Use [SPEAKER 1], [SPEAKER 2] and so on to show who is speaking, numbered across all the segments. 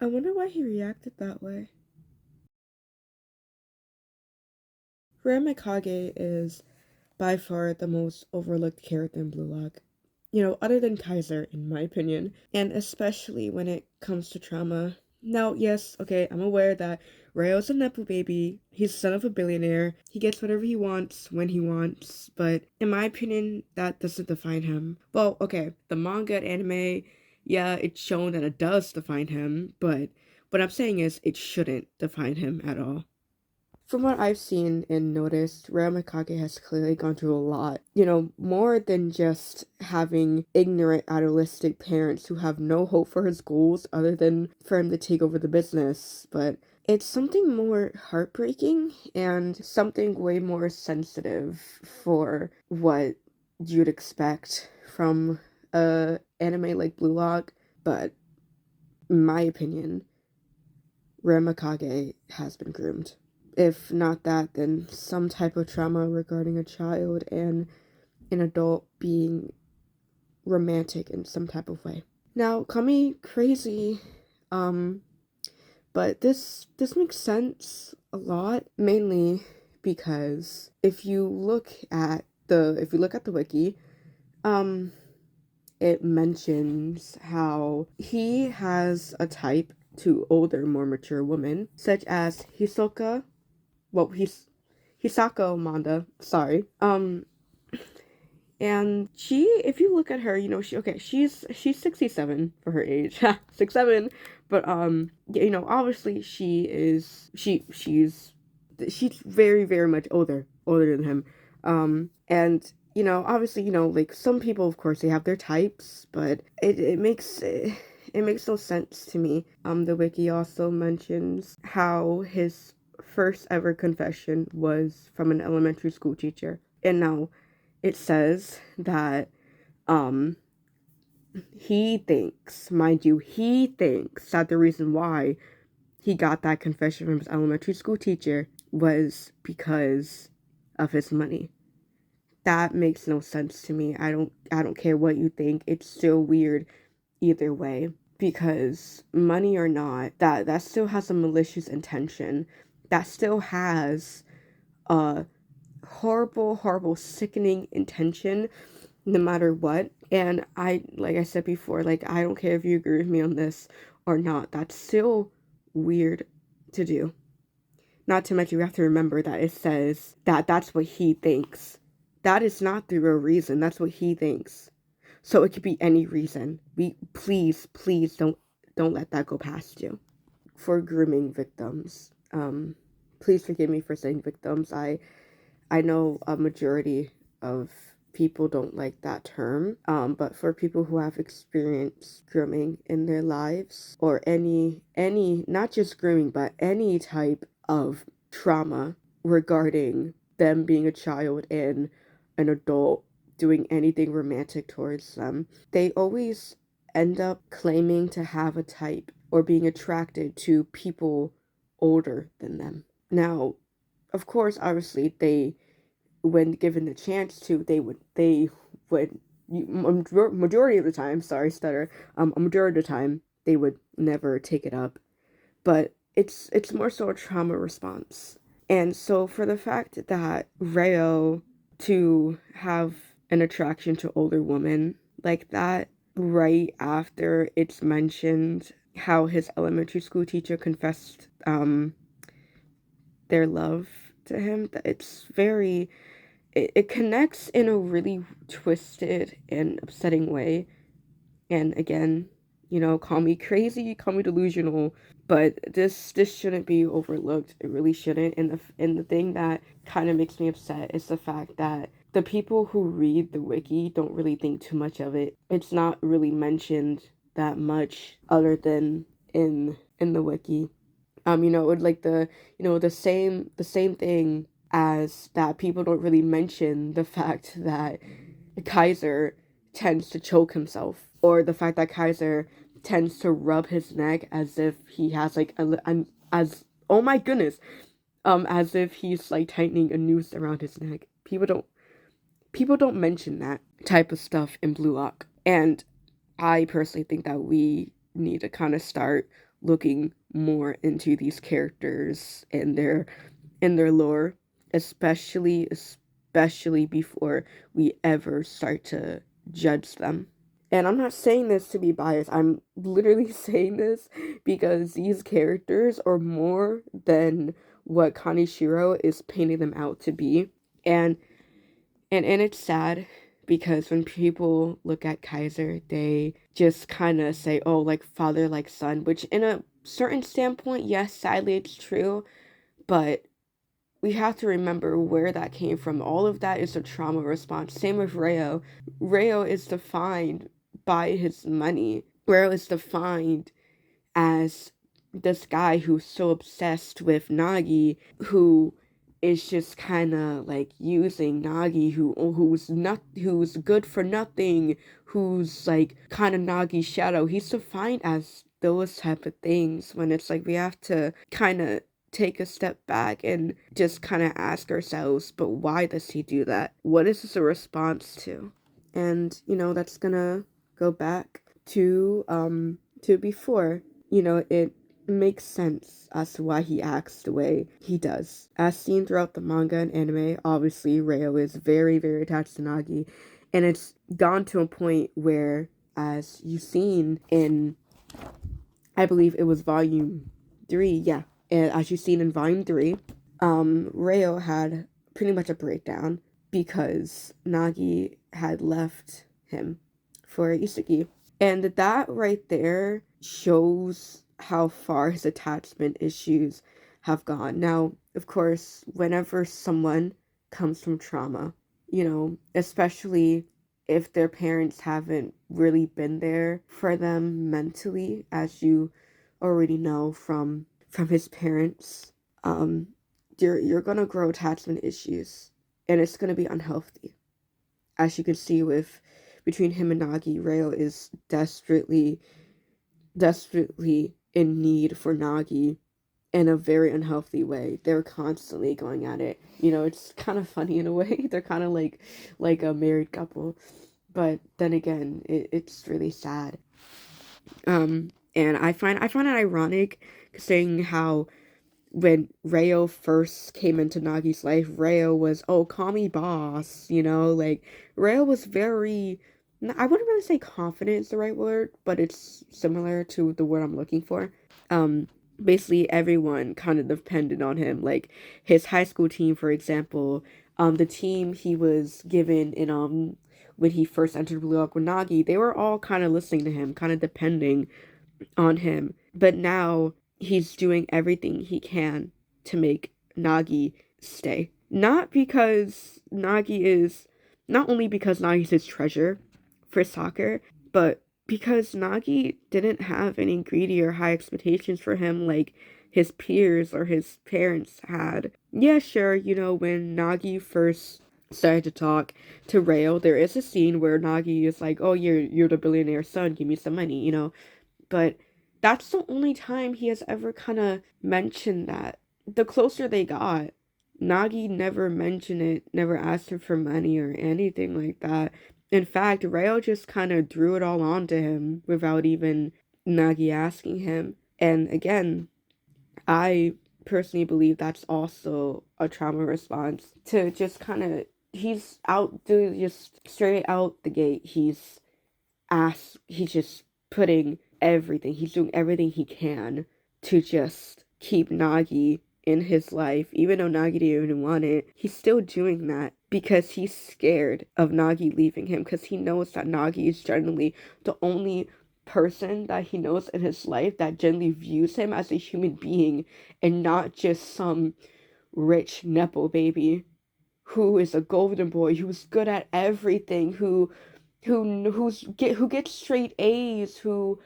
[SPEAKER 1] I wonder why he reacted that way. Reo Mikage is by far the most overlooked character in Blue Lock. Other than Kaiser, in my opinion, and especially when it comes to trauma. Now, yes, okay, I'm aware that Reo's a nepo baby. He's the son of a billionaire. He gets whatever he wants when he wants, but in my opinion, that doesn't define him. Well, okay, the manga and anime, yeah, it's shown that it does define him, but what I'm saying is it shouldn't define him at all. From what I've seen and noticed, Reo Mikage has clearly gone through a lot. More than just having ignorant, idealistic parents who have no hope for his goals other than for him to take over the business. But it's something more heartbreaking and something way more sensitive for what you'd expect from a anime like Blue Lock. But in my opinion, Reo Mikage has been groomed. If not that, then some type of trauma regarding a child and an adult being romantic in some type of way. Now, call me crazy, but this makes sense a lot, mainly because if you look at the wiki, it mentions how he has a type to older, more mature women, such as Hisako Manda, sorry. And she, if you look at her, she's 67 for her age. 6'7", but obviously she's very, very much older than him. And obviously, like some people, of course, they have their types, but it makes no sense to me. The wiki also mentions how his first ever confession was from an elementary school teacher. And now it says that um he thinks, mind you, he thinks that the reason why he got that confession from his elementary school teacher was because of his money. That makes no sense to me. I don't care what you think. It's still weird either way, because money or not, that still has a malicious intention. That still has a horrible, sickening intention no matter what. And like I said before, like, I don't care if you agree with me on this or not. That's still weird to do. Not to mention, we have to remember that it says that that's what he thinks. That is not the real reason. That's what he thinks. So it could be any reason. Please don't let that go past you. For grooming victims, please forgive me for saying victims. I know a majority of people don't like that term, but for people who have experienced grooming in their lives, or any not just grooming, but any type of trauma regarding them being a child and an adult doing anything romantic towards them, they always end up claiming to have a type or being attracted to people older than them. Now, of course, obviously, they, when given the chance to, they would majority of the time, sorry, stutter, a majority of the time, they would never take it up. But it's more so a trauma response. And so for the fact that Reo to have an attraction to older women like that, right after it's mentioned how his elementary school teacher confessed their love to him, that it connects in a really twisted and upsetting way. And again, call me crazy, call me delusional, but this shouldn't be overlooked. It really shouldn't. And the thing that kind of makes me upset is the fact that the people who read the wiki don't really think too much of it. It's not really mentioned that much other than in the wiki. Like the same thing as that, people don't really mention the fact that Kaiser tends to choke himself, or the fact that Kaiser tends to rub his neck as if he has like as oh my goodness, as if he's like tightening a noose around his neck. People don't mention that type of stuff in Blue Lock, and I personally think that we need to kind of start looking more into these characters and their lore, especially before we ever start to judge them. And I'm not saying this to be biased. I'm literally saying this because these characters are more than what Kaneshiro is painting them out to be. And and it's sad because when people look at Kaiser, they just kind of say, "Oh, like father like son," which in a certain standpoint, yes, sadly it's true, but we have to remember where that came from. All of that is a trauma response. Same with Reo. Reo is defined by his money. Reo is defined as this guy who's so obsessed with Nagi, who is just kind of like using Nagi, who's good for nothing, who's like kind of Nagi's shadow. He's defined as those type of things when it's like we have to kind of take a step back and just kind of ask ourselves, but why does he do that? What is this a response to? And that's gonna go back to before. It makes sense as to why he acts the way he does. As seen throughout the manga and anime, obviously Reo is very, very attached to Nagi, and it's gone to a point where, as you've seen in, I believe it was volume 3, yeah, and as you've seen in volume 3, Reo had pretty much a breakdown because Nagi had left him for Isagi. And that right there shows how far his attachment issues have gone. Now, of course, whenever someone comes from trauma, especially if their parents haven't really been there for them mentally, as you already know from his parents, um, you're gonna grow attachment issues, and it's gonna be unhealthy. As you can see with between him and Nagi, Reo is desperately in need for Nagi in a very unhealthy way. They're constantly going at it. It's kind of funny in a way. They're kind of like a married couple, but then again, it's really sad. And I find it ironic saying how when Reo first came into Nagi's life, Reo was, "Oh, call me boss," like Reo was very, I wouldn't really say confident is the right word, but it's similar to the word I'm looking for. Um, Basically everyone kind of depended on him, like his high school team, for example, the team he was given in when he first entered Blue Lock with Nagi, they were all kind of listening to him, kind of depending on him. But now he's doing everything he can to make Nagi stay. Not only because Nagi's his treasure for soccer, but because Nagi didn't have any greedy or high expectations for him like his peers or his parents had. Yeah, sure, when Nagi first started to talk to Reo, there is a scene where Nagi is like, "Oh, you're the billionaire son, give me some money," but that's the only time he has ever kind of mentioned that. The closer they got, Nagi never mentioned it, never asked him for money or anything like that. In fact, Reo just kind of drew it all onto him without even Nagi asking him. And again, I personally believe that's also a trauma response to just kind of, he's out, dude, just straight out the gate. He's just putting everything, he's doing everything he can to just keep Nagi in his life. Even though Nagi didn't even want it, he's still doing that because he's scared of Nagi leaving him, because he knows that Nagi is generally the only person that he knows in his life that generally views him as a human being and not just some rich nepo baby who is a golden boy, who's good at everything, who gets straight A's, who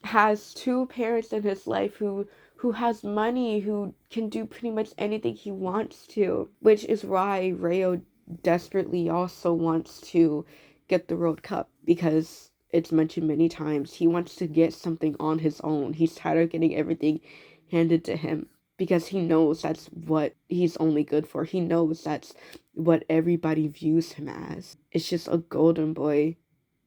[SPEAKER 1] has two parents in his life, who has money, who can do pretty much anything he wants to, which is why Reo desperately also wants to get the World Cup, because it's mentioned many times he wants to get something on his own. He's tired of getting everything handed to him because he knows that's what he's only good for. He knows that's what everybody views him as. It's just a golden boy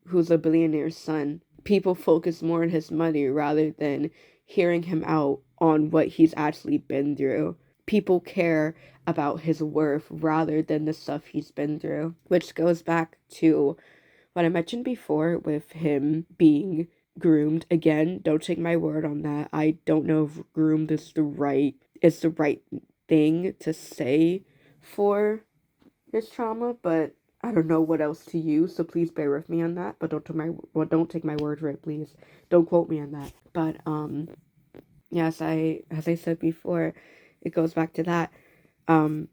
[SPEAKER 1] who's a billionaire's son. People focus more on his money rather than hearing him out on what he's actually been through. People care about his worth rather than the stuff he's been through, which goes back to what I mentioned before with him being groomed. Again, don't take my word on that. I don't know if groomed is the right thing to say for his trauma, but I don't know what else to use, so please bear with me on that. But don't take my word for it, please. Don't quote me on that. But yes, as I said before, it goes back to that. Um,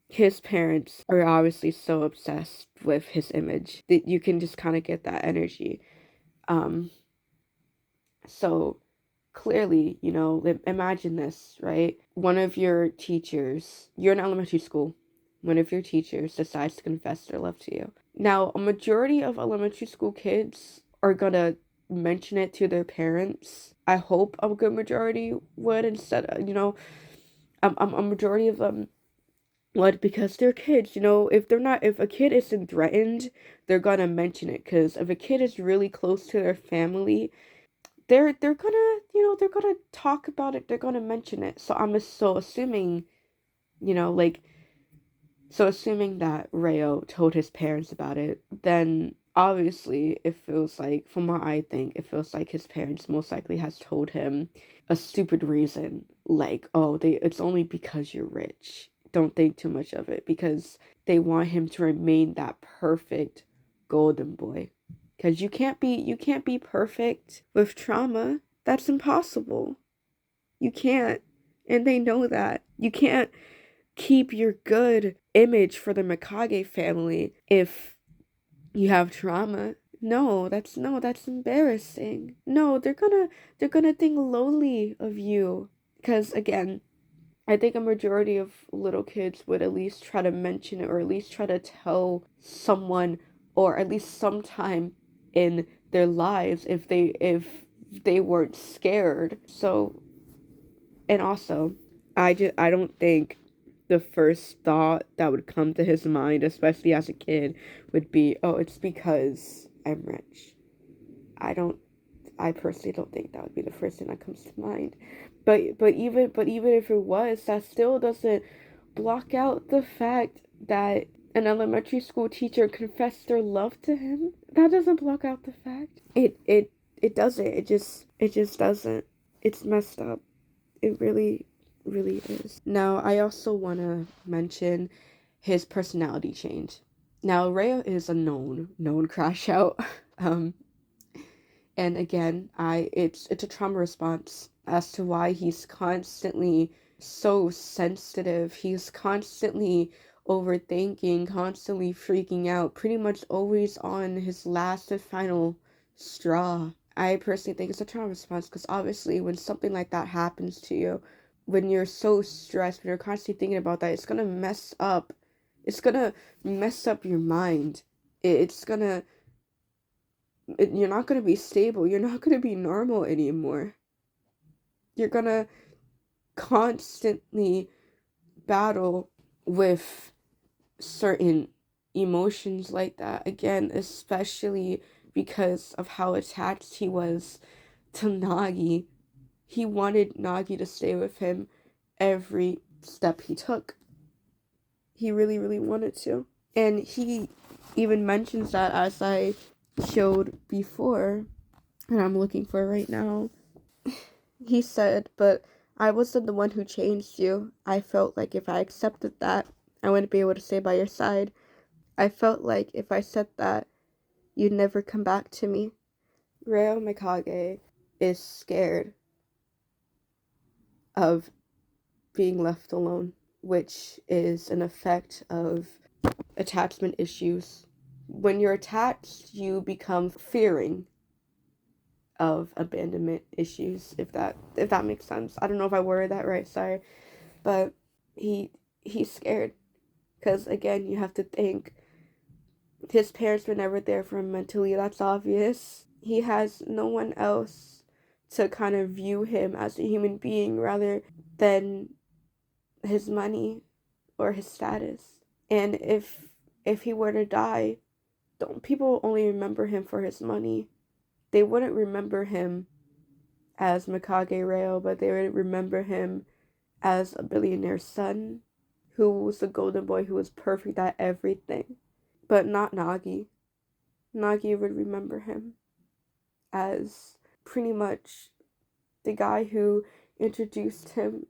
[SPEAKER 1] his parents are obviously so obsessed with his image that you can just kind of get that energy. Um, so clearly, imagine this, right? One of your teachers, you're in elementary school, one of your teachers decides to confess their love to you. Now, a majority of elementary school kids are gonna mention it to their parents. I hope a good majority would instead of, a majority of them would, because they're kids, if a kid isn't threatened, they're gonna mention it, because if a kid is really close to their family, they're gonna they're gonna talk about it, they're gonna mention it. So I'm so assuming, you know like so assuming that Reo told his parents about it, then obviously it feels like, from what I think, it feels like his parents most likely has told him a stupid reason, like, oh, it's only because you're rich, don't think too much of it, because they want him to remain that perfect golden boy. Because you can't be perfect with trauma. That's impossible. You can't. And they know that. You can't keep your good image for the Mikage family if you have trauma. No, that's embarrassing. No, they're gonna think lowly of you. Because again, I think a majority of little kids would at least try to mention it, or at least try to tell someone, or at least sometime in their lives, if they weren't scared. So, and also, I don't think the first thought that would come to his mind, especially as a kid, would be, oh, it's because I'm rich. I don't I personally don't think that would be the first thing that comes to mind. But even if it was, that still doesn't block out the fact that an elementary school teacher confessed their love to him. That doesn't block out the fact. It doesn't. It just doesn't. It's messed up. It really really is. Now, I also want to mention his personality change. Now, Rhea is a known crash out. um and again, it's a trauma response as to why he's constantly so sensitive. He's constantly overthinking, constantly freaking out, pretty much always on his last and final straw. I personally think it's a trauma response, because obviously when something like that happens to you, when you're so stressed, when you're constantly thinking about that, it's gonna mess up your mind. It's gonna you're not going to be stable. You're not going to be normal anymore. You're going to constantly battle with certain emotions like that. Again, especially because of how attached he was to Nagi. He wanted Nagi to stay with him every step he took. He really, really wanted to. And he even mentions that, as I showed before, and I'm looking for it right now. He said, but I wasn't the one who changed you. I felt like if I accepted that, I wouldn't be able to stay by your side. I felt like if I said that, you'd never come back to me. Reo Mikage is scared of being left alone, which is an effect of attachment issues. When you're attached, you become fearing of abandonment issues, if that makes sense. I don't know if I worded that right, sorry. But he he's scared, because again, you have to think, his parents were never there for him mentally. That's obvious. He has no one else to kind of view him as a human being rather than his money or his status. And if he were to die, don't people only remember him for his money? They wouldn't remember him as Mikage Reo, but they would remember him as a billionaire's son who was the golden boy who was perfect at everything. But not Nagi. Nagi would remember him as pretty much the guy who introduced him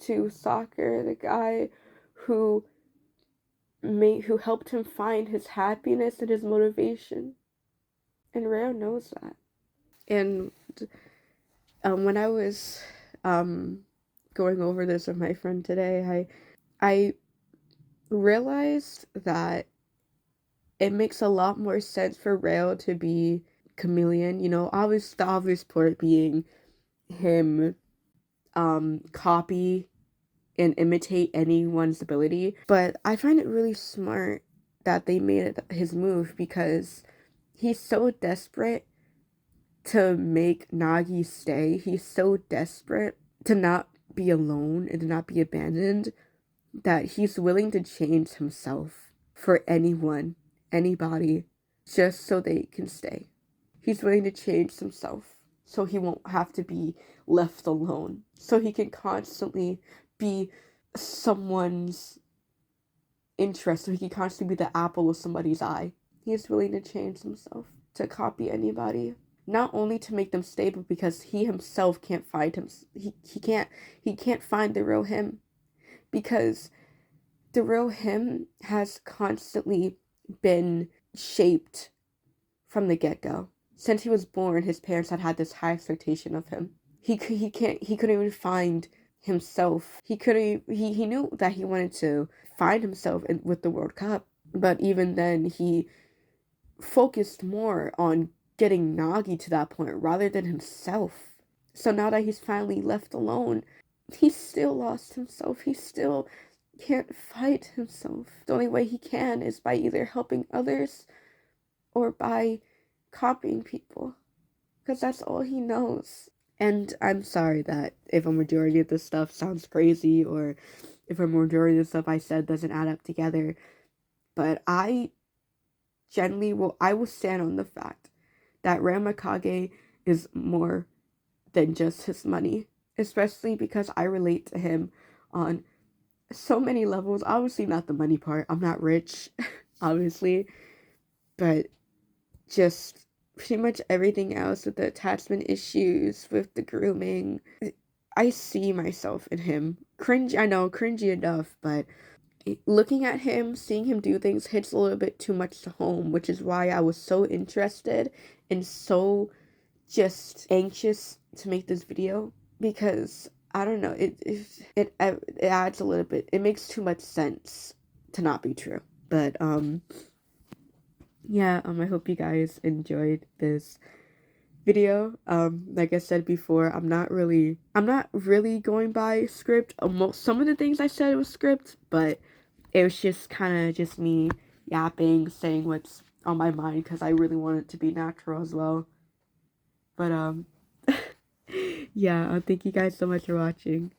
[SPEAKER 1] to soccer, the guy who who helped him find his happiness and his motivation. And Reo knows that. And when I was going over this with my friend today, I realized that it makes a lot more sense for Reo to be chameleon. You know, the obvious part being him copy and imitate anyone's ability. But I find it really smart that they made it his move because he's so desperate to make Nagi stay. He's so desperate to not be alone and to not be abandoned that he's willing to change himself for anyone, anybody, just so they can stay. He's willing to change himself so he won't have to be left alone. So he can constantly be someone's interest, so he can constantly be the apple of somebody's eye. He's willing to change himself to copy anybody. Not only to make them stay, but because he himself can't find him. He can't find the real him. Because the real him has constantly been shaped from the get-go. Since he was born, his parents had this high expectation of him. He couldn't even find himself. He knew that he wanted to find himself with the World Cup, but even then he focused more on getting Nagi to that point rather than himself. So now that he's finally left alone, he's still lost himself. He still can't fight himself. The only way he can is by either helping others or by copying people, because that's all he knows. And I'm sorry that if a majority of this stuff sounds crazy, or if a majority of the stuff I said doesn't add up together, but I will stand on the fact that Reo Mikage is more than just his money, especially because I relate to him on so many levels. Obviously not the money part. I'm not rich, obviously, but just pretty much everything else with the attachment issues, with the grooming. I see myself in him. I know, cringy enough, but looking at him, seeing him do things hits a little bit too much to home, which is why I was so interested and so just anxious to make this video, because I don't know, it adds a little bit, it makes too much sense to not be true. But yeah, I hope you guys enjoyed this video. Like I said before, I'm not really going by script. Some of the things I said was script, but it was just kind of just me yapping, saying what's on my mind, because I really want it to be natural as well. But yeah, thank you guys so much for watching.